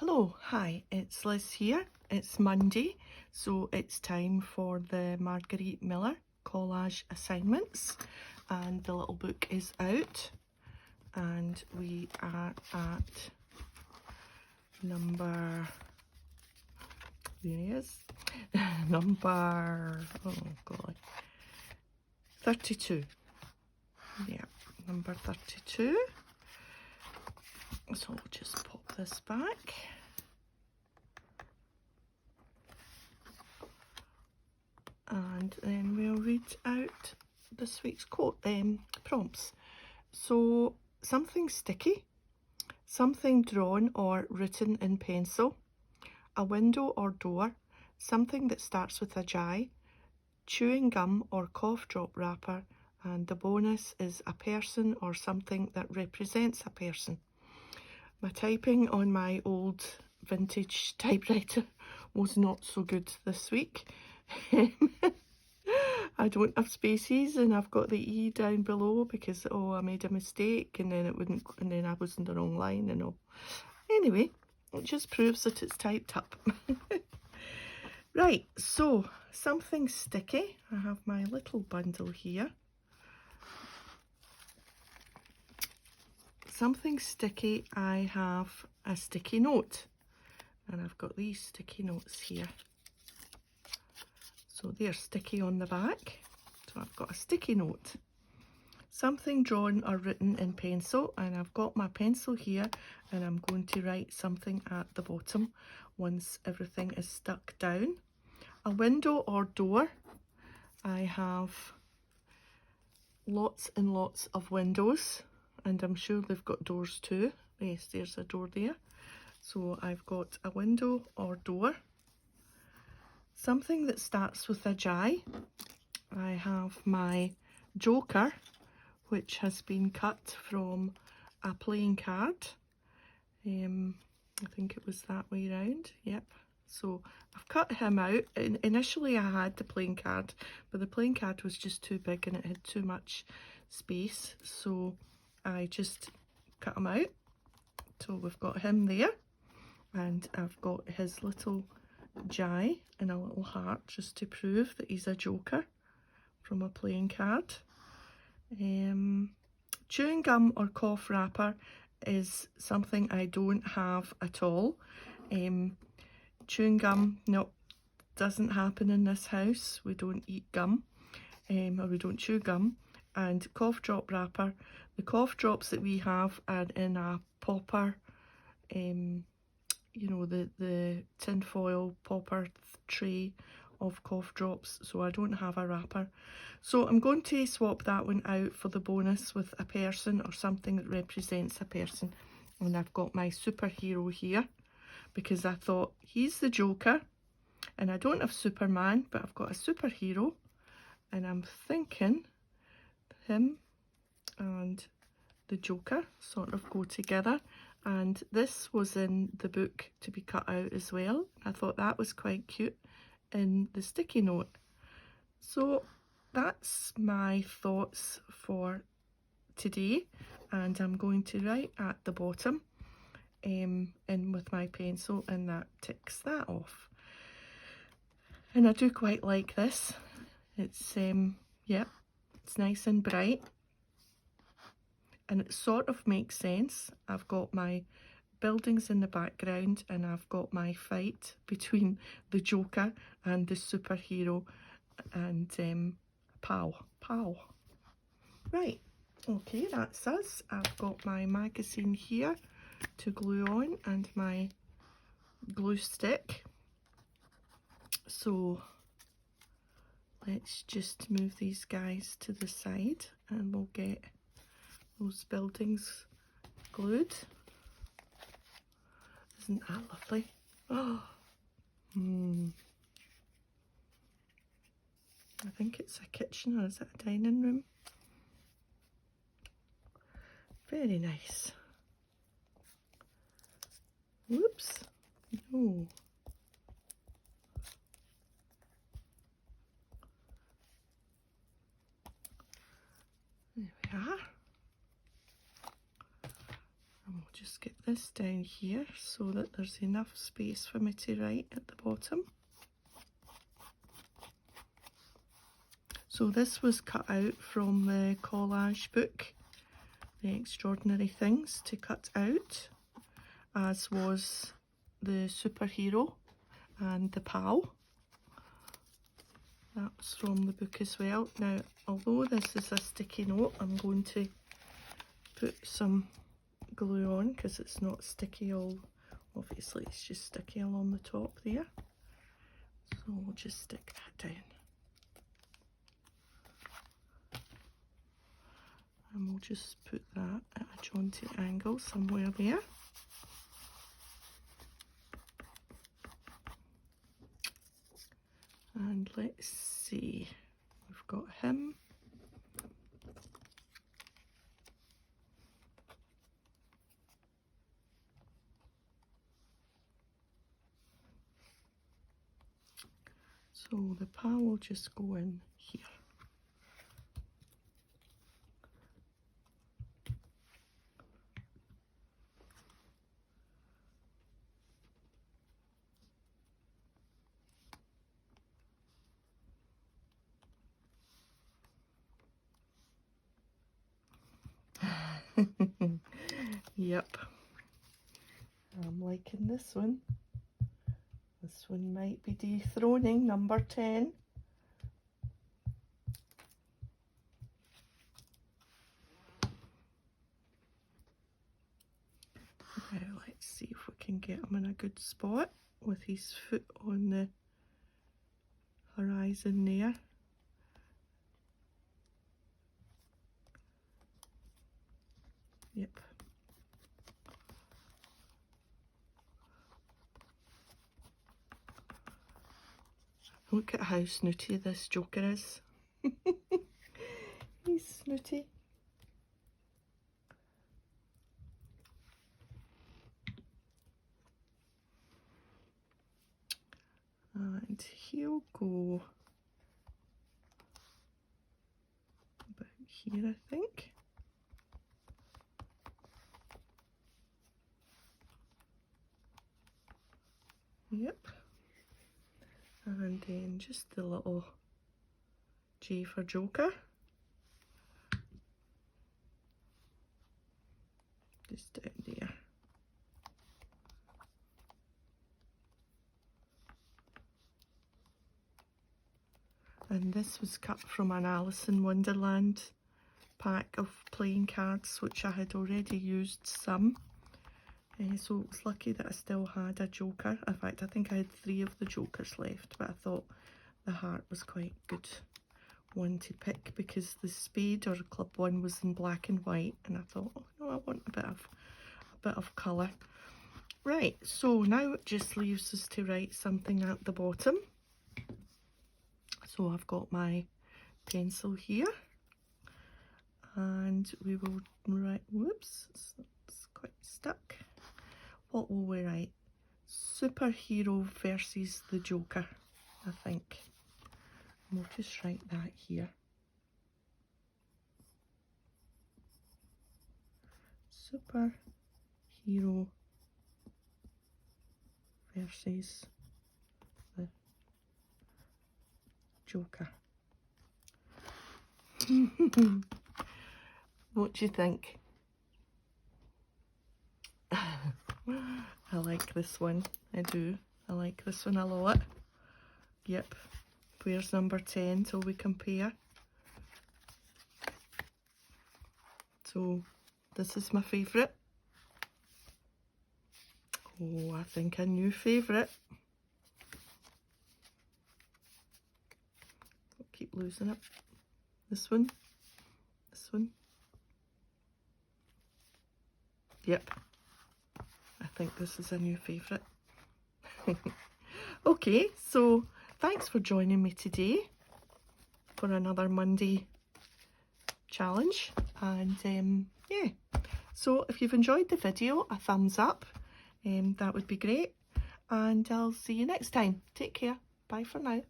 Hello, hi, it's Liz here. It's Monday, so it's time for the Margarete Miller collage assignments, and the little book is out, and we are at number, there he is, number, oh golly, 32. Yeah, number 32. So we'll just pop this back. And then we'll read out this week's prompts. So, something sticky, something drawn or written in pencil, a window or door, something that starts with a J, chewing gum or cough drop wrapper, and the bonus is a person or something that represents a person. My typing on my old vintage typewriter was not so good this week. I don't have spaces, and I've got the E down below because I made a mistake, and then it wouldn't, and then I was in the wrong line and all. Anyway, it just proves that it's typed up. Right, so something sticky. I have my little bundle here. Something sticky, I have a sticky note, and I've got these sticky notes here. So they're sticky on the back. So I've got a sticky note. Something drawn or written in pencil, and I've got my pencil here, and I'm going to write something at the bottom once everything is stuck down. A window or door. I have lots and lots of windows, and I'm sure they've got doors too. Yes, there's a door there. So I've got a window or door. Something that starts with a J. I have my joker, which has been cut from a playing card. I think it was that way round. Yep. So I've cut him out. Initially I had the playing card, but the playing card was just too big and it had too much space. So I just cut him out. So we've got him there, and I've got his little J and a little heart just to prove that he's a joker from a playing card. Chewing gum or cough wrapper is something I don't have at all. Chewing gum, no, doesn't happen in this house. We don't eat gum, or we don't chew gum. And cough drop wrapper, the cough drops that we have are in a popper, you know, the tin foil popper tray of cough drops, so I don't have a wrapper. So I'm going to swap that one out for the bonus with a person or something that represents a person. And I've got my superhero here because I thought he's the Joker, and I don't have Superman, but I've got a superhero, and I'm thinking him and the Joker sort of go together. And this was in the book to be cut out as well. I thought that was quite cute in the sticky note. So that's my thoughts for today, and I'm going to write at the bottom in with my pencil, and that ticks that off. And I do quite like this. It's yeah, it's nice and bright, and it sort of makes sense. I've got my buildings in the background, and I've got my fight between the Joker and the superhero, and pow. Right, okay, that's us. I've got my magazine here to glue on and my glue stick. So let's just move these guys to the side, and we'll get those buildings glued. Isn't that lovely? Oh, I think it's a kitchen, or is it a dining room? Very nice. Whoops, no. There we are. And we'll just get this down here so that there's enough space for me to write at the bottom. So this was cut out from the Collage book, The Extraordinary Things to Cut Out, as was the superhero and the pal. That's from the book as well. Now, although this is a sticky note, I'm going to put some glue on because it's not sticky all, obviously it's just sticky along the top there. So we'll just stick that down. And we'll just put that at a jaunty angle somewhere there. And let's see, we've got him. So the pal will just go in here. Yep, I'm liking this one. This one might be dethroning number 10. Now let's see if we can get him in a good spot with his foot on the horizon there. Yep. Look at how snooty this Joker is. He's snooty. And he'll go about here, I think. Yep. And then just the little J for Joker. Just down there. And this was cut from an Alice in Wonderland pack of playing cards, which I had already used some. So it was lucky that I still had a Joker. In fact, I think I had 3 of the Jokers left, but I thought the heart was quite a good one to pick because the spade or club one was in black and white, and I thought, oh no, I want a bit of colour. Right, so now it just leaves us to write something at the bottom. So I've got my pencil here, and we will write, whoops, it's quite stuck. What will we write? Superhero versus the Joker, I think. And we'll just write that here. Superhero versus the Joker. What do you think? I like this one. I do. I like this one a lot. Yep. Where's number 10 till we compare? So this is my favourite. Oh, I think a new favourite. I'll keep losing it. This one. This one. Yep. I think this is a new favourite. Okay, so thanks for joining me today for another Monday challenge. And yeah, so if you've enjoyed the video, a thumbs up, that would be great. And I'll see you next time. Take care. Bye for now.